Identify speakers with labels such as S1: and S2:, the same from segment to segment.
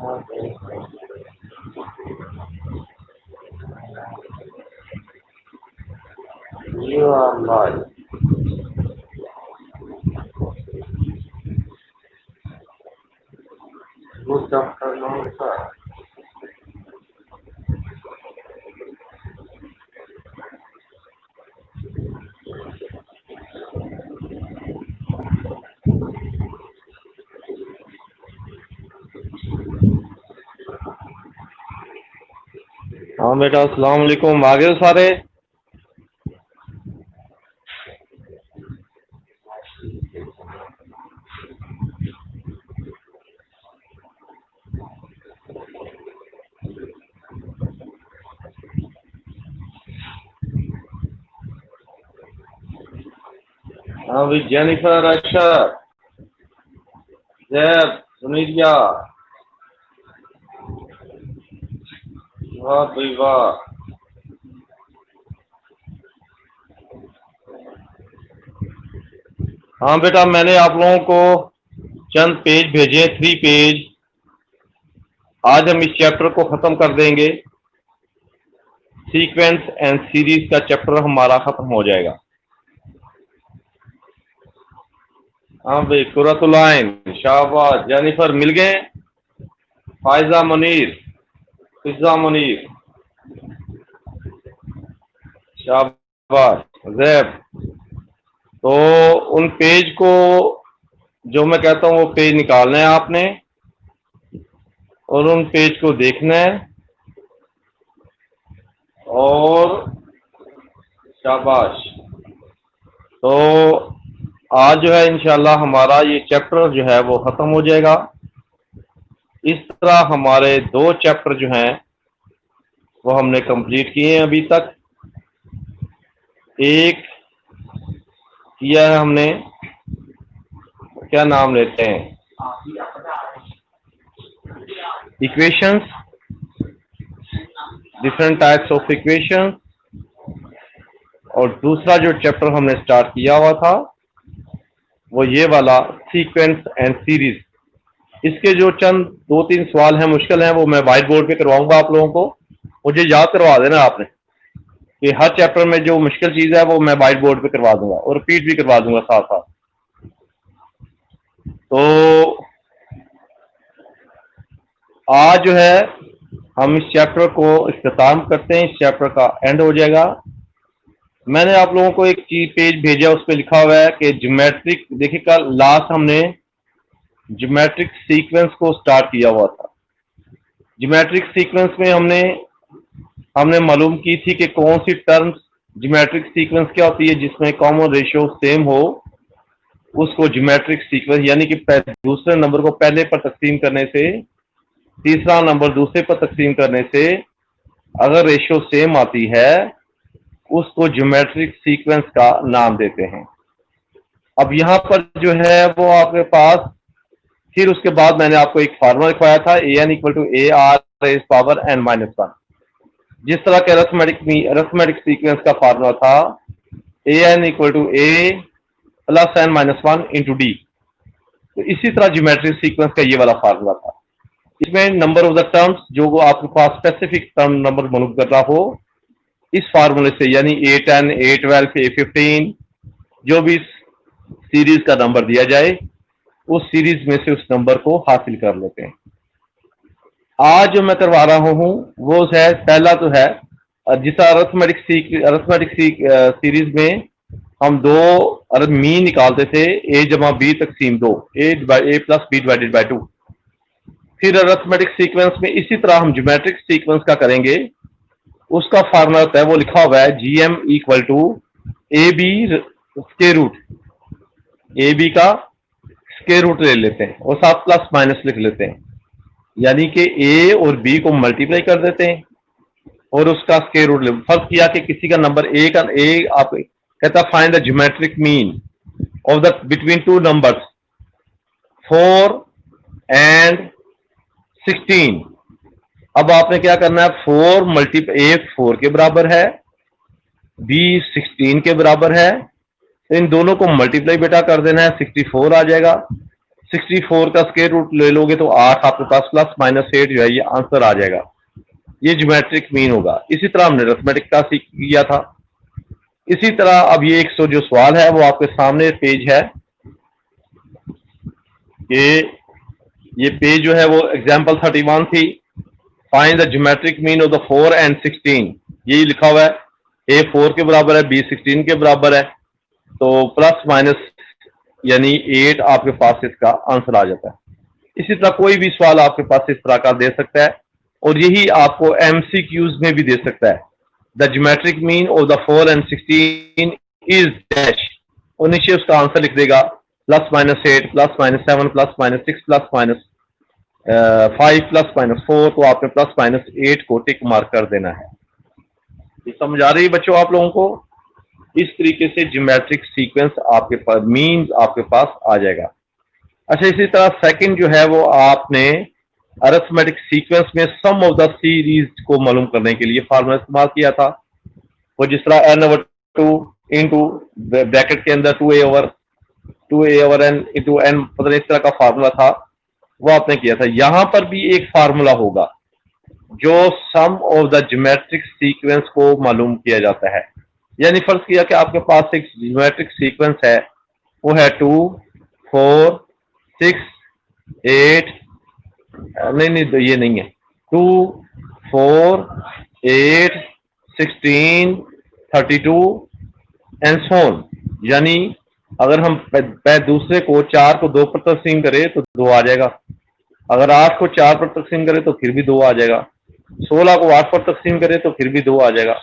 S1: You are live. Good afternoon, sir. हाँ बेटा, अस्सलाम वालेकुम। आ गए हो सारे? हाँ भाई, जेनिफर, अशर, जैब, सुनीलिया, वाह भाई वाह। हाँ बेटा, मैंने आप लोगों को चंद पेज भेजे, 3 पेज। आज हम इस चैप्टर को खत्म कर देंगे। सीक्वेंस एंड सीरीज का चैप्टर हमारा खत्म हो जाएगा। हाँ भाई, कुरतुलाइन, शाहबाज, जेनिफर मिल गए। फायजा मुनीर, फिजा मुनीर, शाहबाज, जैब। तो उन पेज को, जो मैं कहता हूँ वो पेज निकालना है आपने और उन पेज को देखना है। और शाबाश। तो आज जो है इंशाल्लाह हमारा ये चैप्टर जो है वो खत्म हो जाएगा। इस तरह हमारे 2 चैप्टर जो हैं वो हमने कंप्लीट किए हैं अभी तक। एक किया है हमने, क्या नाम लेते हैं, equations, different types of equations. और दूसरा जो चैप्टर हमने स्टार्ट किया हुआ था वो ये वाला, सीक्वेंस एंड सीरीज। इसके जो चंद 2-3 सवाल हैं, मुश्किल हैं, वो मैं व्हाइट बोर्ड पे करवाऊंगा आप लोगों को। मुझे याद करवा देना आपने कि हर चैप्टर में जो मुश्किल चीज है वो मैं व्हाइट बोर्ड पे करवा दूंगा और रिपीट भी करवा दूंगा साथ साथ। तो आज जो है हम इस चैप्टर को इख्तिताम करते हैं। इस चैप्टर का एंड हो जाएगा। मैंने आप लोगों को एक चीज पेज भेजा, उस पर लिखा हुआ है कि ज्योमेट्रिक, देखिए कल लास्ट हमने ज्योमेट्रिक सीक्वेंस को स्टार्ट किया हुआ था। ज्योमेट्रिक सीक्वेंस में हमने मालूम की थी कि कौन सी टर्म्स, ज्योमेट्रिक सीक्वेंस क्या होती है जिसमें कॉमन रेशियो सेम हो, उसको ज्योमेट्रिक सीक्वेंस, यानी कि दूसरे नंबर को पहले पर तकसीम करने से, तीसरा नंबर दूसरे पर तकसीम करने से अगर रेशियो सेम आती है उसको ज्योमेट्रिक सीक्वेंस का नाम देते हैं। अब यहां पर जो है वो आपके पास, फिर उसके बाद मैंने आपको एक फार्मूला लिखवाया था, an equal to A R raise power n-1। जिस तरह के अरिथमेटिक सीक्वेंस का फार्मूला था an equal to A plus n-1 into D, तो इसी तरह ज्योमेट्रिक सीक्वेंस का ये वाला फार्मूला था। इसमें नंबर ऑफ द टर्म्स जो आपके पास स्पेसिफिक टर्म नंबर मालूम कर रहा हो, इस फार्मूले से, यानी A10, A12, A15, जो भी सीरीज का नंबर दिया जाए उस सीरीज में से उस नंबर को हासिल कर लेते हैं। आज जो मैं करवा रहा हूं वो है, पहला तो है जिस अरिथमेटिक सीरीज में हम 2 मीन निकालते थे, a जमा बी तकसीम 2, a plus B divided by 2। फिर अरिथमेटिक सीक्वेंस में इसी तरह हम ज्योमेट्रिक सीक्वेंस का करेंगे। उसका फार्मूला होता है, वो लिखा हुआ है GM equal to A B square root, A B का स्क्वायर रूट ले लेते हैं और साथ प्लस माइनस लिख लेते हैं, यानी कि ए और बी को मल्टीप्लाई कर देते हैं और उसका स्क्वायर रूट ले। फर्ज किया कि किसी का नंबर ए आप कहता find the geometric mean of the between 2 numbers 4 and 16। अब आपने क्या करना है, 4 मल्टीप्लाई, ए 4 के बराबर है, बी 16 के बराबर है, तो इन दोनों को मल्टीप्लाई बेटा कर देना है, 64 आ जाएगा। 64 का स्क्वायर रूट ले लोगे तो 8 आपके पास प्लस माइनस 8 जो है ये आंसर आ जाएगा। ये ज्योमेट्रिक मीन होगा। इसी तरह हमने अरिथमेटिक का सीख किया था। इसी तरह अब ये एक जो सवाल है वो आपके सामने पेज है कि ये पेज जो है वो एग्जाम्पल 31 थी। Find the geometric mean of the 4 and 16। यही लिखा हुआ है, ए 4 के बराबर है, बी 16 के बराबर है, तो प्लस माइनस यानी 8 आपके पास इसका आंसर आ जाता है। इसी तरह कोई भी सवाल आपके पास इस तरह का दे सकता है और यही आपको एमसीक्यूज में भी दे सकता है। The geometric mean of the 4 and 16 is dash, और नीचे उसका आंसर लिख देगा plus minus 8 plus minus 7 plus minus 6 plus minus 5 plus minus 4, तो आपने प्लस माइनस 8 को टिक मार्क कर देना है। ये समझ आ रही है बच्चों आप लोगों को? इस तरीके से ज्योमेट्रिक सीक्वेंस आपके पास मीन आपके पास आ जाएगा। अच्छा, इसी तरह सेकंड जो है वो आपने अरिथमेटिक सीक्वेंस में सम ऑफ द सीरीज को मालूम करने के लिए फार्मूला इस्तेमाल किया था। वो जिस तरह n/2 इंटू ब्रैकेट के अंदर 2a/n इंटू n, पता नहीं इस तरह का फार्मूला था, वो आपने किया था। यहां पर भी एक फार्मूला होगा जो सम ऑफ द ज्योमेट्रिक सीक्वेंस को मालूम किया जाता है। यानी फर्ज किया कि आपके पास एक ज्योमेट्रिक सीक्वेंस है, वो है 2 4 6 8, नहीं तो ये नहीं है, 2 4 8 16 32 एंड सो ऑन। यानी अगर हम दूसरे को 4 को 2 पर तकसीम करें तो 2 आ जाएगा, अगर 8 को 4 पर तकसीम करें तो फिर भी 2 आ जाएगा, 16 को 8 पर तकसीम करें तो फिर भी 2 आ जाएगा,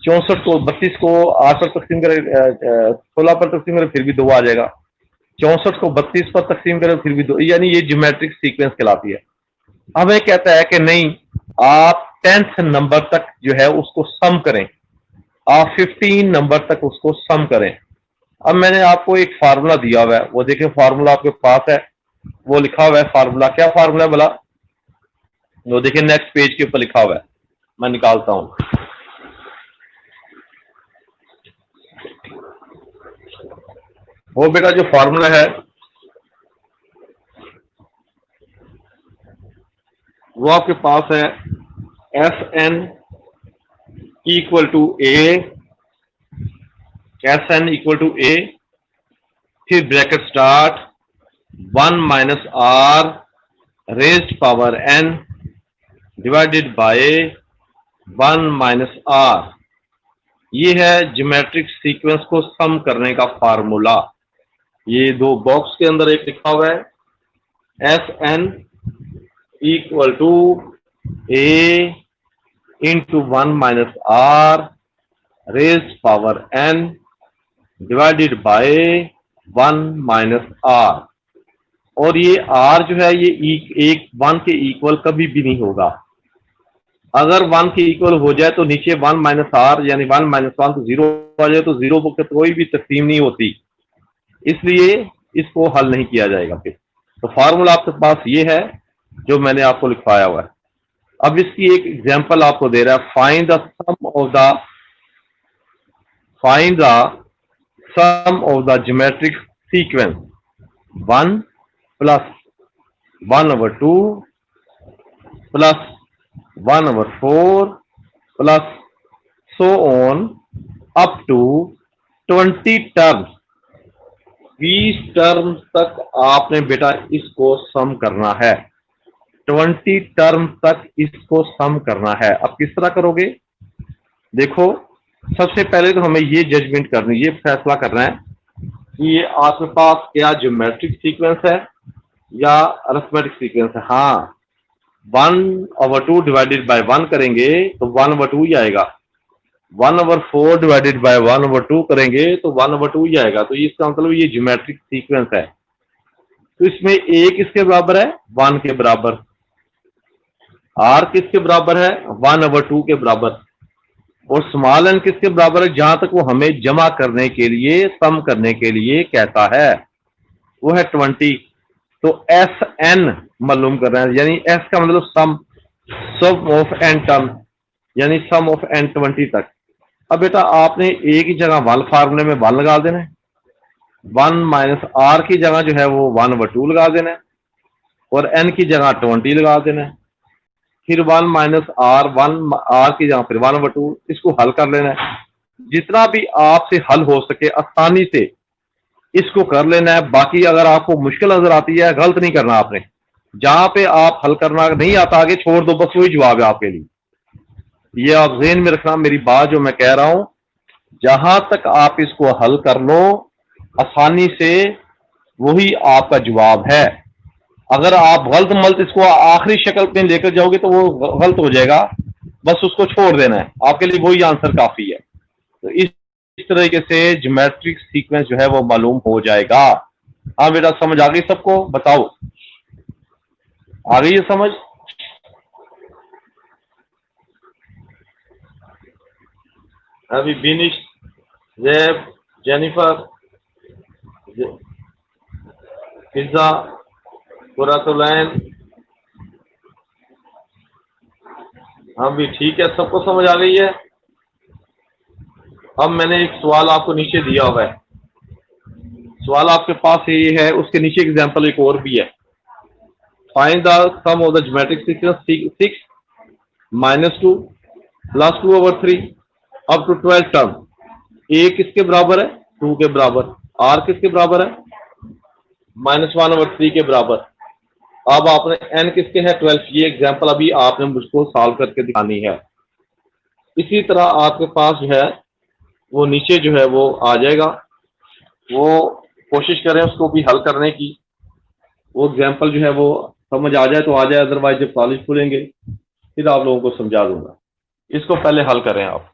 S1: 64 को 32 को 8 पर तकसीम करें 16 पर तकसीम करें फिर भी 2 आ जाएगा, 64 को 32 पर तकसीम करें फिर भी 2, यानी ये ज्योमेट्रिक सीक्वेंस कहलाती है। हमें कहता है कि नहीं, आप 10th नंबर तक जो है उसको सम करें, आप 15 नंबर तक उसको सम करें। अब मैंने आपको एक फार्मूला दिया हुआ है, वो देखिए फार्मूला आपके पास है, वो लिखा हुआ है फार्मूला। क्या फार्मूला है बोला? वो देखिए नेक्स्ट पेज के ऊपर लिखा हुआ है, मैं निकालता हूं। वो बेटा जो फार्मूला है वो आपके पास है Fn equal to a, Sn equal to a, फिर bracket start 1 minus are raised power n divided by 1 minus r. ये है ज्योमेट्रिक सीक्वेंस को सम करने का फार्मूला। ये दो बॉक्स के अंदर एक लिखा हुआ है Sn equal to A into 1 minus are raised power n divided by 1 minus R. और ये r जो है ये एक 1 के इक्वल कभी भी नहीं होगा। अगर 1 के इक्वल हो जाए तो नीचे 1 माइनस आर यानी 1 माइनस 1 तो 0 आ जाए, तो 0 को कोई भी तकसीम नहीं होती, इसलिए इसको हल नहीं किया जाएगा। फिर तो फार्मूला आपके पास ये है जो मैंने आपको लिखवाया हुआ है। अब इसकी एक एग्जांपल आपको दे रहा है, find the sum of the geometric sequence 1 plus 1/2 plus 1/4 plus so on up to 20 terms. 20 term तक आपने बेटा इसको सम करना है, 20 टर्म तक इसको सम करना है। अब किस तरह करोगे? देखो, सबसे पहले तो हमें ये जजमेंट करनी, ये फैसला करना है कि ये आपके पास क्या ज्योमेट्रिक सीक्वेंस है या अरिथमेटिक सीक्वेंस है। हाँ, 1/2 डिवाइडेड बाय 1 करेंगे तो 1/2 ही आएगा, 1/4 डिवाइडेड बाय 1/2 करेंगे तो 1/2 ही आएगा। तो इसका मतलब ये ज्योमेट्रिक सीक्वेंस है। तो इसमें a किसके बराबर है? 1 के बराबर। r किसके बराबर है? 1/2 के बराबर। और स्मॉल n किसके बराबर है? जहां तक वो हमें जमा करने के लिए, सम करने के लिए कहता है, वो है 20। तो Sn मालूम कर रहे हैं, यानी S का मतलब सम ऑफ n टर्म, यानी सम ऑफ n 20 तक। अब बेटा आपने a की जगह 1 फार्मूले में 1 लगा देना है, 1 माइनस आर की जगह जो है वो 1/2 लगा देना है, और एन की जगह 20 लगा देना है। फिर 1 माइनस आर, 1 आर की जगह फिर 1/2, इसको हल कर लेना है। जितना भी आपसे हल हो सके आसानी से इसको कर लेना है। बाकी अगर आपको मुश्किल नजर आती है, गलत नहीं करना आपने। जहां पे आप हल करना नहीं आता, आगे छोड़ दो, बस वही जवाब है आपके लिए। ये आप ज़हन में रखना मेरी बात जो मैं कह रहा हूं। जहां तक आप इसको हल कर लो आसानी से, वही आपका जवाब है। अगर आप गलत मलत इसको आखिरी शक्ल में लेकर जाओगे तो वो गलत हो जाएगा। बस उसको छोड़ देना है, आपके लिए वही आंसर काफी है। तो इस तरीके से ज्योमेट्रिक सीक्वेंस जो है वो मालूम हो जाएगा। हाँ बेटा, समझ आ गई सबको? बताओ, आ गई है समझ? अभी बिनिश, जैब, जेनिफर, पिज्जा, कुरातुलैन, हाँ भी ठीक है, सबको समझ आ गई है। अब मैंने एक सवाल आपको नीचे दिया हुआ है, सवाल आपके पास ये है, उसके नीचे एग्जांपल एक और भी है। Find the sum of the geometric sequence 6 minus 2 plus 2/3 up to 12 term. A किसके बराबर है? 2 के बराबर। आर किसके बराबर है? -1/3 के बराबर। अब आपने एन किसके है? 12। ये एग्जांपल अभी आपने मुझको सॉल्व करके दिखानी है। इसी तरह आपके पास जो है वो नीचे जो है वो आ जाएगा। वो कोशिश करें उसको भी हल करने की। वो एग्जांपल जो है वो समझ आ जाए तो आ जाए, अदरवाइज जब कॉलेज खुलेंगे फिर आप लोगों को समझा दूंगा। इसको पहले हल करें आप।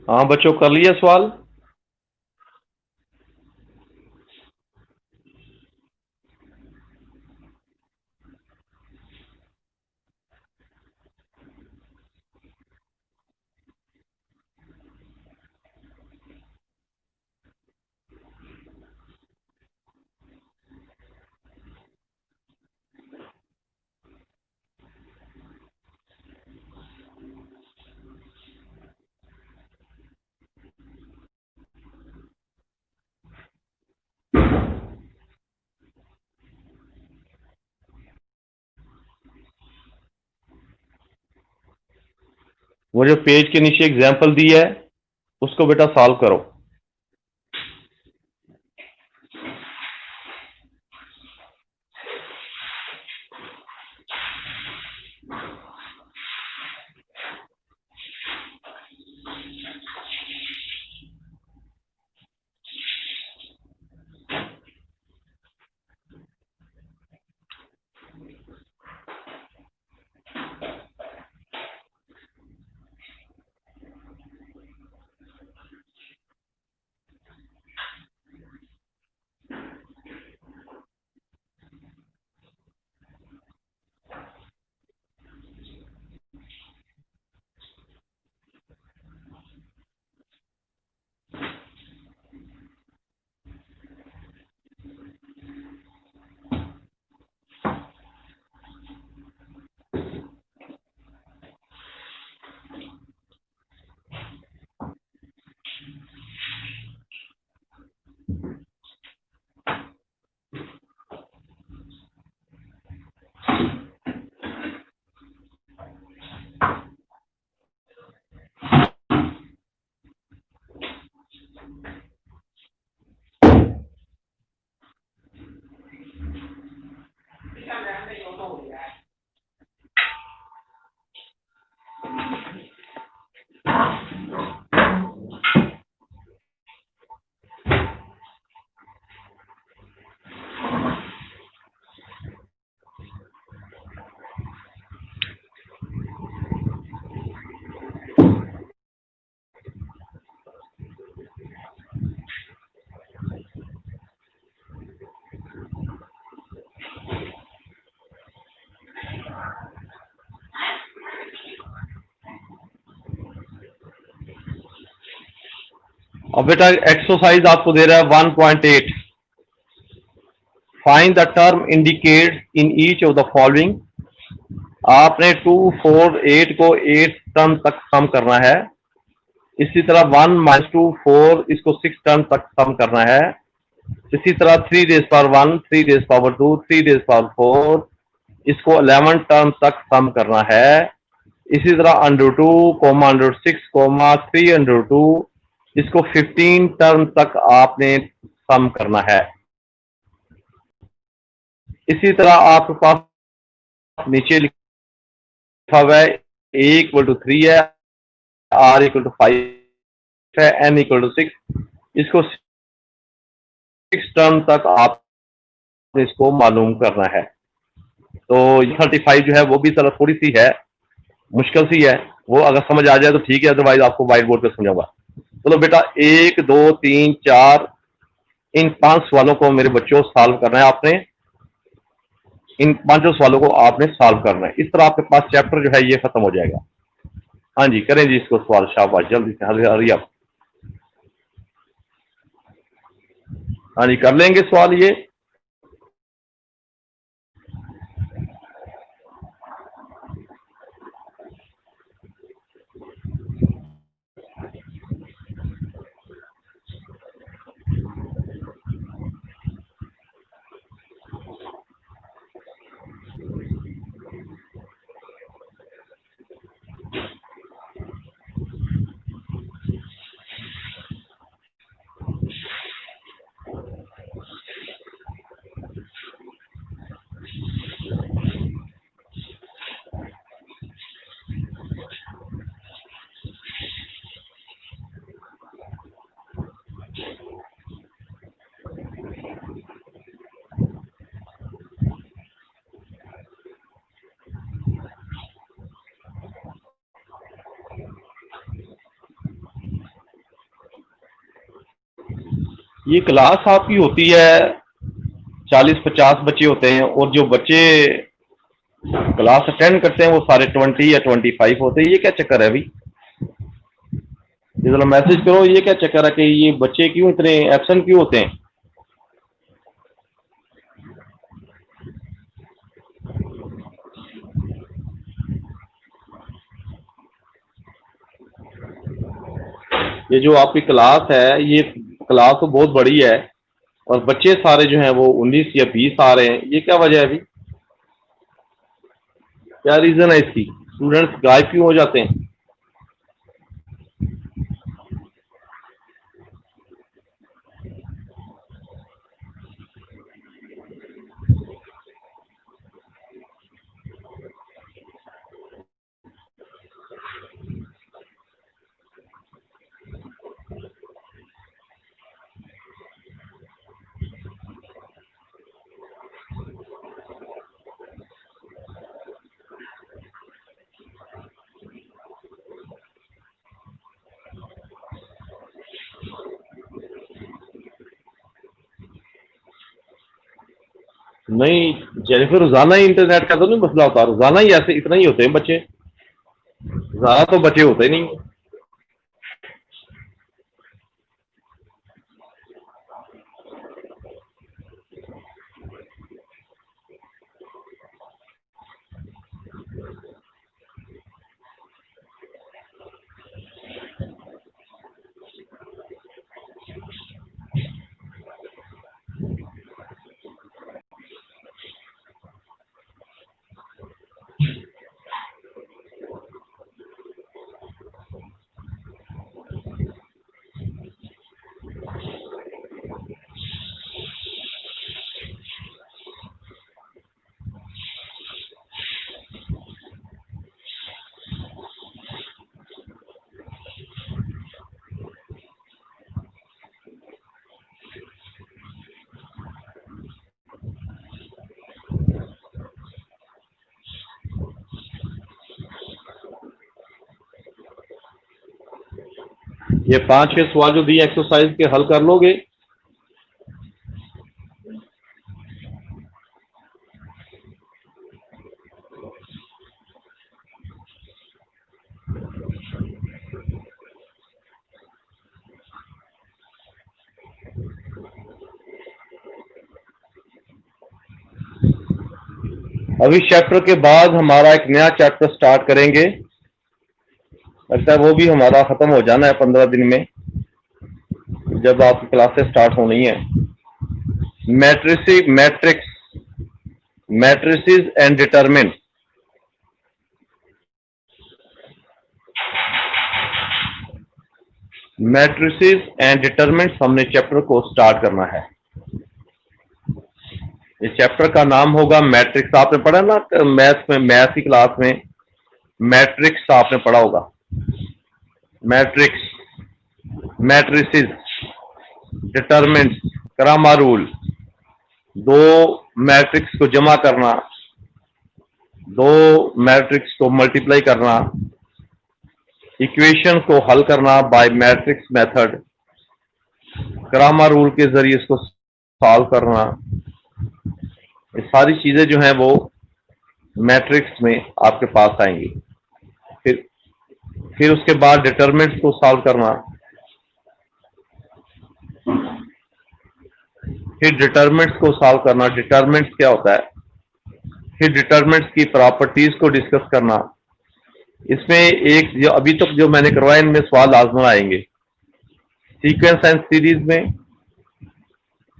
S1: हाँ बच्चों, कर लिया सवाल? वो जो पेज के नीचे एग्जाम्पल दी है उसको बेटा सॉल्व करो। अब बेटा एक्सरसाइज आपको दे रहा है 1.8। Find the term indicate in each of the following. आपने 2, 4, 8 को 8 टर्म तक सम करना है। इसी तरह 1 - 2, 4 इसको 6 टर्म तक सम करना है। इसी तरह 3 rays power 1, 3 rays power 2, 3 rays power 4 इसको 11 टर्म तक सम करना है। इसी तरह √2, √6, 3√2 इसको 15 टर्म तक आपने सम करना है। इसी तरह आपके पास नीचे लिखा हुआ है A = 3 है, R = 5 है, N = 6 इसको 6 टर्म तक आपने इसको मालूम करना है। तो 35 जो है वो भी चलो थोड़ी सी है, मुश्किल सी है, वो अगर समझ आ जाए तो ठीक है, अदरवाइज आपको व्हाइट बोर्ड पे समझाऊंगा। चलो बेटा 1, 2, 3, 4 इन 5 सवालों को मेरे बच्चों सॉल्व करना है आपने। इन 5 सवालों को आपने सॉल्व करना है। इस तरह आपके पास चैप्टर जो है ये खत्म हो जाएगा। हाँ जी करें जी इसको सवाल, शाबाश, जल्दी से हरी आप। हाँ जी कर लेंगे सवाल ये। ये क्लास आपकी होती है 40-50 बच्चे होते हैं, और जो बच्चे क्लास अटेंड करते हैं वो सारे 20 या 25 होते हैं। ये क्या चक्कर है अभी? ये जरा मैसेज करो, ये क्या चक्कर है कि ये बच्चे क्यों इतने एब्सेंट क्यों होते हैं? ये जो आपकी क्लास है, ये क्लास तो बहुत बड़ी है और बच्चे सारे जो हैं वो 19 या 20 आ रहे हैं। ये क्या वजह है अभी? क्या रीजन है इसकी? स्टूडेंट्स गायब क्यों हो जाते हैं? नहीं जेनिफर, रोजाना ही इंटरनेट का तो नहीं मसला होता, रोजाना ही ऐसे इतना ही होते हैं बच्चे, ज्यादा तो बच्चे होते नहीं। ये 5-6 सवाल जो दिए एक्सरसाइज के हल कर लोगे? अब इस चैप्टर के बाद हमारा एक नया चैप्टर स्टार्ट करेंगे। लगता है वो भी हमारा खत्म हो जाना है 15 दिन में, जब आपकी क्लासेस स्टार्ट होनी है। Matrices and determinant. Matrices and determinants हमने चैप्टर को स्टार्ट करना है। इस चैप्टर का नाम होगा मैट्रिक्स। आपने पढ़ा ना मैथ की क्लास में मैट्रिक्स आपने पढ़ा होगा। मैट्रिक्स, मैट्रिसेस, डिटरमिनेंट्स, क्रामा रूल, दो मैट्रिक्स को जमा करना, दो मैट्रिक्स को मल्टीप्लाई करना, इक्वेशन को हल करना बाय मैट्रिक्स मेथड, क्रामा रूल के जरिए इसको सॉल्व करना। ये सारी चीजें जो हैं वो मैट्रिक्स में आपके पास आएंगी। फिर उसके बाद डिटरमिनेंट्स को सॉल्व करना, फिर डिटरमिनेंट्स को सॉल्व करना, डिटरमिनेंट्स क्या होता है, फिर डिटरमिनेंट्स की प्रॉपर्टीज को डिस्कस करना। इसमें एक जो अभी तक जो मैंने करवाया इनमें सवाल लाजमन आएंगे। सीक्वेंस एंड सीरीज में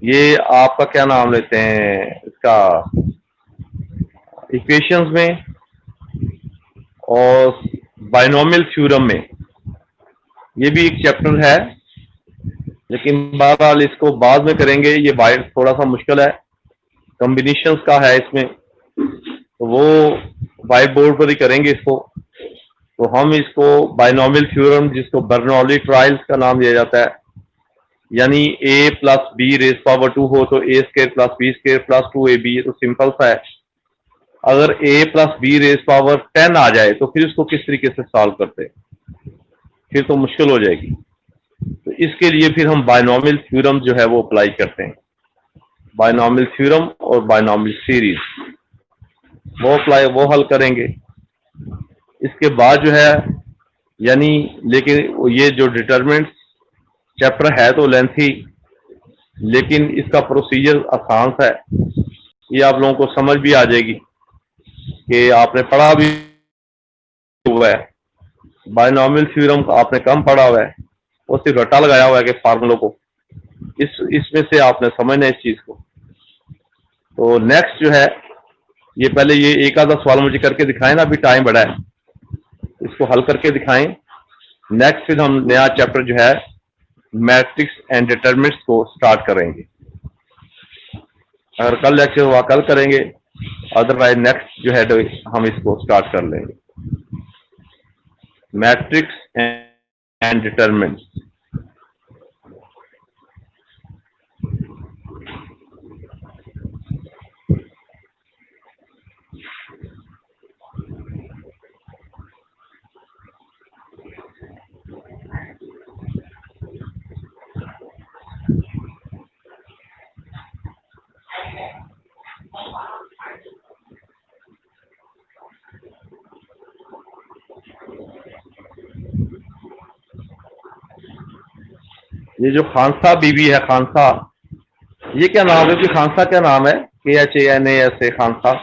S1: ये आपका क्या नाम लेते हैं इसका, इक्वेशंस में, और बाइनोमियल थ्योरम में। ये भी एक चैप्टर है, लेकिन बहरहाल इसको बाद में करेंगे। ये थोड़ा सा मुश्किल है, कॉम्बिनेशंस का है इसमें, तो वो व्हाइट बोर्ड पर ही करेंगे इसको। तो हम इसको बाइनोमियल थ्योरम, जिसको बर्नौली ट्रायल्स का नाम दिया जाता है, यानी a plus B raise power 2 हो तो a square plus B square plus 2ab। ये तो सिंपल सा है। अगर a plus B raise power 10 आ जाए तो फिर इसको किस तरीके से सॉल्व करते हैं, फिर तो मुश्किल हो जाएगी। तो इसके लिए फिर हम बाइनोमियल थ्योरम जो है वो अप्लाई करते हैं। बाइनोमियल थ्योरम और बाइनोमियल सीरीज वो हल करेंगे। इसके बाद जो है यानी, लेकिन ये जो डिटरमिनेंट्स चैप्टर है तो लेंथी, लेकिन इसका प्रोसीजर आसान सा है। ये आप लोगों को समझ भी आ जाएगी कि आपने पढ़ा भी हुआ है। बाइनोमियल थ्योरम आपने कम पढ़ा हुआ है, वो सिर्फ रट्टा लगाया हुआ है कि फार्मूलों को। इसमें से आपने समझना है इस चीज को। तो नेक्स्ट जो है, ये पहले ये एक आधा सवाल मुझे करके दिखाएं ना, अभी टाइम बड़ा है, इसको हल करके दिखाएं। नेक्स्ट फिर हम नया चैप्टर जो है मैट्रिक्स एंड डिटरमिनेंट्स को स्टार्ट करेंगे। अगर कल लेक्चर हुआ कल करेंगे, अदरवाइज नेक्स्ट जो है हम इसको स्टार्ट कर लेंगे, मैट्रिक्स एंड डिटरमिनेंट्स। ये जो खानसा बीबी है, खानसा, ये क्या नाम है? खानसा क्या नाम है? KHANASA, खानसा।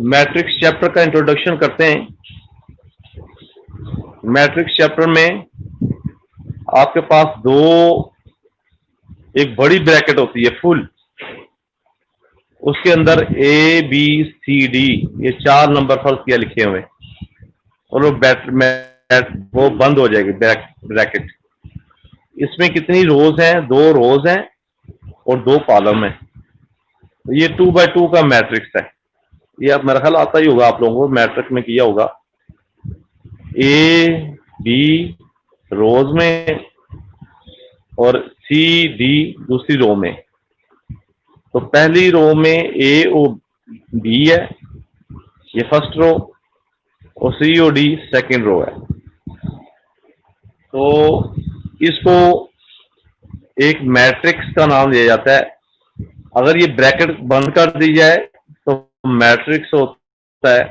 S1: मैट्रिक्स चैप्टर का इंट्रोडक्शन करते हैं। मैट्रिक्स चैप्टर में आपके पास एक बड़ी ब्रैकेट होती है फुल, उसके अंदर ABCD ये 4 नंबर फर्ज किया लिखे हुए, और वो बंद हो जाएगी ब्रैकेट। इसमें कितनी रोज हैं? 2 रोज हैं और 2 कॉलम हैं। तो ये 2 बाय 2 का मैट्रिक्स है। ये अब मेरा ख्याल आता ही होगा आप लोगों को, मैट्रिक में किया होगा। ए बी रोज में और सी डी दूसरी रो में। तो पहली रो में ए और बी है, ये फर्स्ट रो, और सी और डी सेकेंड रो है। तो इसको एक मैट्रिक्स का नाम दिया जाता है। अगर ये ब्रैकेट बंद कर दी जाए तो मैट्रिक्स होता है।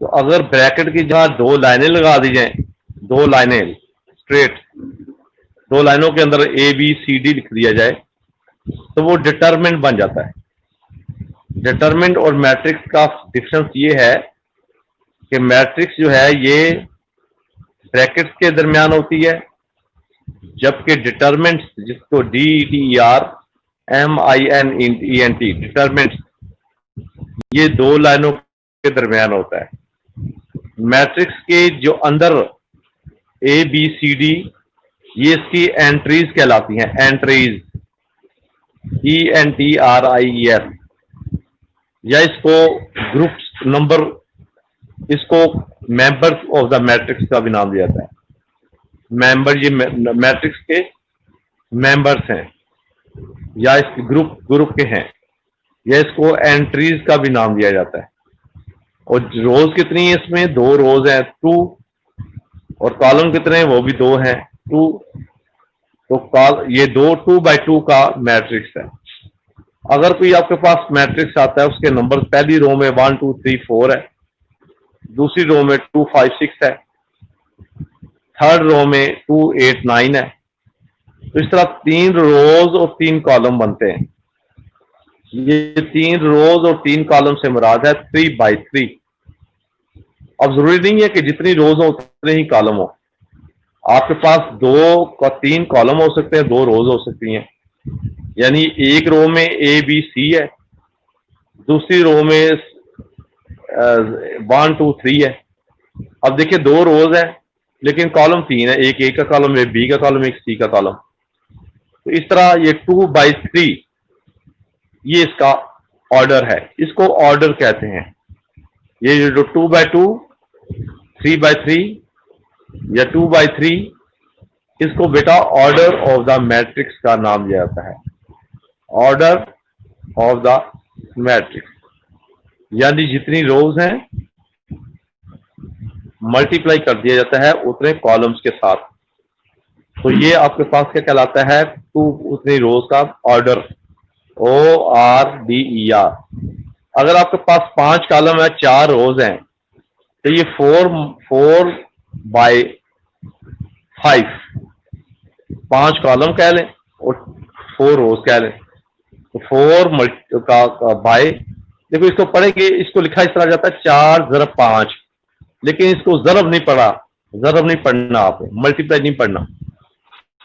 S1: तो अगर ब्रैकेट की जहां दो लाइनें लगा दी जाएं, दो लाइनें स्ट्रेट, दो लाइनों के अंदर ए बी सी डी लिख दिया जाए, तो वो डिटरमिनेंट बन जाता है। डिटरमिनेंट और मैट्रिक्स का डिफरेंस ये है कि मैट्रिक्स जो है ये ब्रैकेट्स के दरमियान होती है, जबकि डिटरमिनेंट, जिसको D T R M I N E N T, determinant, ये दो लाइनों के दरमियान होता है। मैट्रिक्स के जो अंदर ए बी सी डी, ये इसकी एंट्रीज कहलाती हैं, entries, E N T R I E S, या इसको ग्रुप नंबर, इसको मेंबर्स ऑफ द मैट्रिक्स का भी नाम दिया जाता है। मेंबर, ये मैट्रिक्स के मेंबर्स हैं, या इस ग्रुप के हैं, या इसको एंट्रीज का भी नाम दिया जाता है। और रोज कितनी है इसमें? दो रोज हैं, 2, और कॉलम कितने हैं? वो भी 2 हैं, 2। तो ये 2 बाई 2 का मैट्रिक्स है। अगर कोई आपके पास मैट्रिक्स आता है, उसके नंबर पहली रो में 1 2 3 4 है, दूसरी रो में 2 5 6 है, थर्ड रो में 2 8 9 है, तो इस तरह 3 रोज और 3 कॉलम बनते हैं। ये 3 रोज और 3 कॉलम से मुराद है 3 बाई 3। अब जरूरी नहीं है कि जितनी रोज हो उतने ही कॉलम हो। आपके पास 3 कॉलम हो सकते हैं, 2 रोज हो सकती हैं। यानी एक रो में ए बी सी है, दूसरी रो में 1 2 3 है। अब देखिए 2 रोज है लेकिन कॉलम 3 है, एक ए का कॉलम, एक बी का कॉलम, एक सी का कॉलम। तो इस तरह ये 2 बाई 3 ये इसका ऑर्डर है, इसको ऑर्डर कहते हैं। ये जो 2 बाई 2, 3 बाई 3 या 2 बाई 3, इसको बेटा ऑर्डर ऑफ द मैट्रिक्स का नाम दिया जाता है। ऑर्डर ऑफ द मैट्रिक्स, यानी जितनी रोज हैं मल्टीप्लाई कर दिया जाता है उतने कॉलम्स के साथ। तो ये आपके पास क्या कहलाता है? 2 उतनी रोज का ऑर्डर, ORDER। अगर आपके पास 5 कॉलम है, 4 रोज हैं, तो ये 4 बाई 5, 5 कॉलम कह लें और 4 रोज कह लें। तो 4 का बाय, देखो इसको पढ़ेंगे, इसको लिखा इस तरह जाता है 4 ज़रब 5, लेकिन इसको ज़रब नहीं पढ़ा, ज़रब नहीं पढ़ना, आपने मल्टीप्लाई नहीं पढ़ना,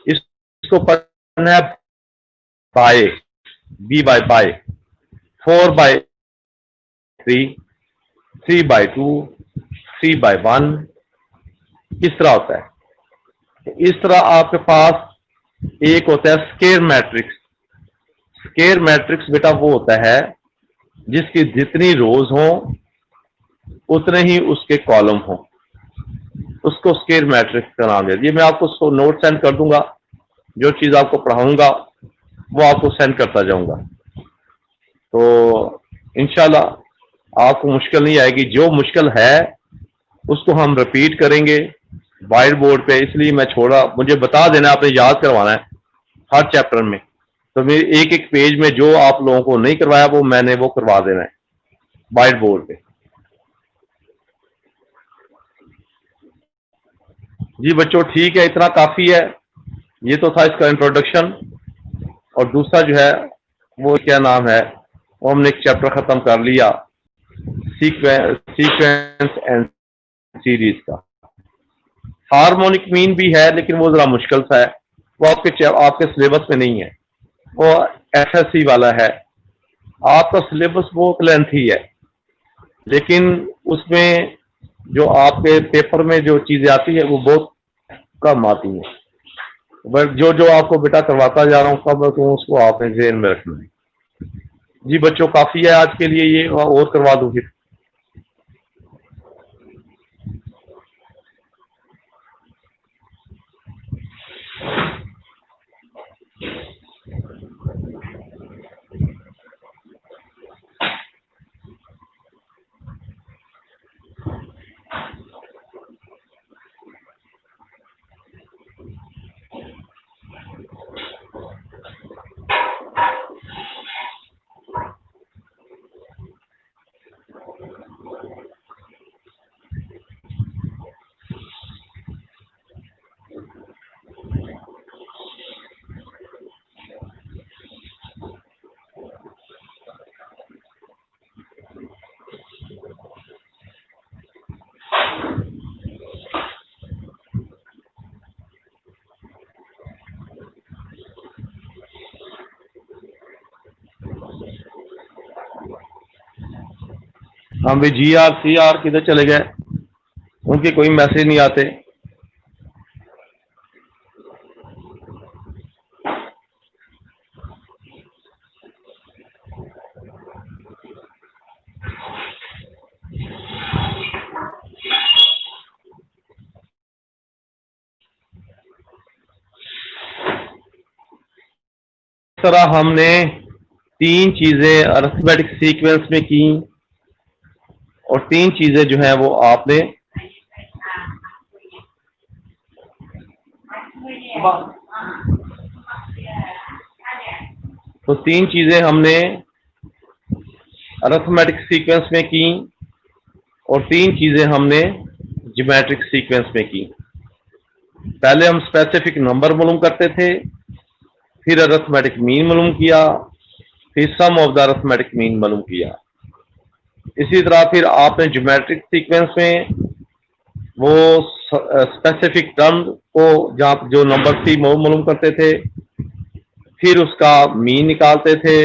S1: इसको पढ़ना है by, B by by. 4 by 3, 3 by 2, 3 by 1, इस तरह होता है। इस तरह आपके पास एक होता है स्क्वायर मैट्रिक्स। स्क्वायर मैट्रिक्स बेटा वो होता है जिसकी जितनी रोज हों उतने ही उसके कॉलम हों, उसको स्क्वायर मैट्रिक्स का नाम है। ये मैं आपको नोट सेंड कर दूंगा, जो चीज आपको पढ़ाऊंगा वो आपको सेंड करता जाऊंगा। तो इंशाल्लाह आपको मुश्किल नहीं आएगी। जो मुश्किल है उसको हम रिपीट करेंगे वाइट बोर्ड पे, इसलिए मैं छोड़ा, मुझे बता देना, आपने याद करवाना है हर चैप्टर में। तो मेरे एक एक पेज में जो आप लोगों को नहीं करवाया वो मैंने वो करवा देना है वाइट बोर्ड पे। जी बच्चों ठीक है, इतना काफी है। ये तो था इसका इंट्रोडक्शन। और दूसरा जो है वो क्या नाम है, वो हमने एक चैप्टर खत्म कर लिया, सीक्वेंस एंड सीरीज का। हार्मोनिक मीन भी है लेकिन वो जरा मुश्किल सा है, वो आपके सिलेबस में नहीं है, वो एसएससी वाला है। आपका सिलेबस बहुत लेंथी है, लेकिन उसमें जो आपके पेपर में जो चीजें आती है वो बहुत कम आती हैं। बट जो जो आपको बेटा करवाता जा रहा हूँ सब, तो उसको आपने ज़हन में रखना है। जी बच्चों, काफ़ी है आज के लिए, ये और करवा दूँ फिर? हाँ भाई, GR CR किधर चले गए? उनके कोई मैसेज नहीं आते। इस तरह हमने 3 चीजें अरिथमेटिक सीक्वेंस में की, और 3 चीजें जो है वो आपने तो 3 चीजें हमने अरिथमेटिक सीक्वेंस में की, और 3 चीजें हमने ज्योमेट्रिक सीक्वेंस में की। पहले हम स्पेसिफिक नंबर मालूम करते थे, फिर अरिथमेटिक मीन मालूम किया, फिर सम ऑफ द अरिथमेटिक मीन मालूम किया। इसी तरह फिर आपने ज्योमेट्रिक सीक्वेंस में वो स्पेसिफिक टर्म को, जहाँ जो नंबर थी वो मालूम करते थे, फिर उसका मीन निकालते थे।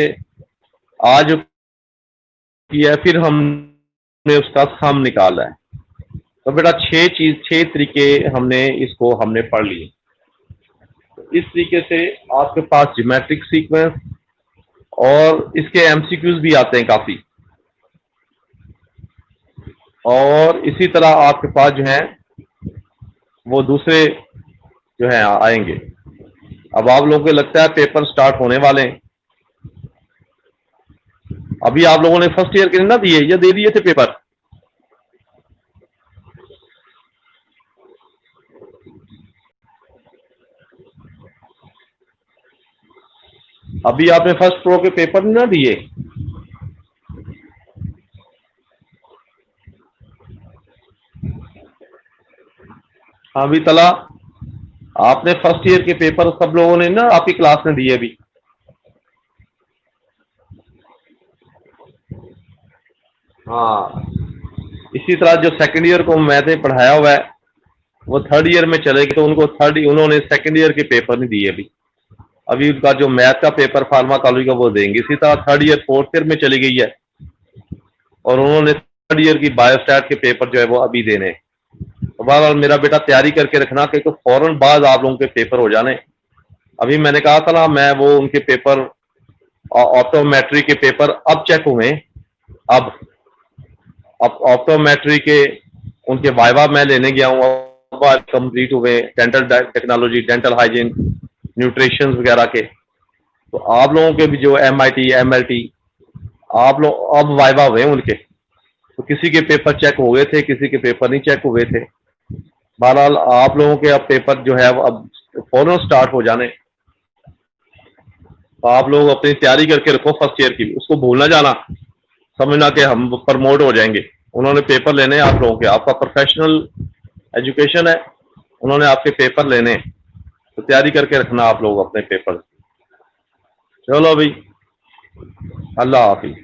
S1: आज जो किया, फिर हमने उसका सम निकाला है। तो बेटा 6 तरीके हमने पढ़ लिए। इस तरीके से आपके पास ज्योमेट्रिक सीक्वेंस, और इसके MCQs भी आते हैं काफी, और इसी तरह आपके पास जो है वो दूसरे जो है आएंगे। अब आप लोगों को लगता है पेपर स्टार्ट होने वाले हैं। अभी आप लोगों ने फर्स्ट ईयर के ना दिए या दे दिए थे पेपर? अभी आपने फर्स्ट प्रो के पेपर ना दिए? अभी तला आपने फर्स्ट ईयर के पेपर सब लोगों ने ना आपकी क्लास में दिए अभी? हाँ, इसी तरह जो सेकंड ईयर को मैंने पढ़ाया हुआ है वो थर्ड ईयर में चलेगी, तो उन्होंने सेकंड ईयर के पेपर नहीं दिए अभी। अभी उनका जो मैथ का पेपर फार्माकोलॉजी का वो देंगे। इसी तरह थर्ड ईयर फोर्थ ईयर में चली गई है, और उन्होंने थर्ड ईयर की बायोस्टैट के पेपर जो है वो अभी देने। तो बहरहाल मेरा बेटा तैयारी करके रखना, कि तो फौरन बाद आप लोगों के पेपर हो जाने। अभी मैंने कहा था ना, मैं वो उनके पेपर ऑप्टोमेट्री के पेपर अब चेक हुए। अब ऑप्टोमेट्री के उनके वाइवा मैं लेने गया हूँ, अब कंप्लीट हुए। Dental technology, dental hygiene, nutrition वगैरह के। तो आप लोगों के भी जो MIT MLT आप लोग अब वाइवा हुए उनके, तो किसी के पेपर चेक हो गए थे, किसी के पेपर नहीं चेक हुए थे। बहरहाल आप लोगों के अब पेपर जो है अब फौरन स्टार्ट हो जाने। तो आप लोग अपनी तैयारी करके रखो फर्स्ट ईयर की, उसको भूलना जाना, समझना कि हम प्रमोट हो जाएंगे। उन्होंने पेपर लेने हैं आप लोगों के, आपका प्रोफेशनल एजुकेशन है, उन्होंने आपके पेपर लेने हैं, तो तैयारी करके रखना आप लोग अपने पेपर। चलो भाई, अल्लाह हाफिज।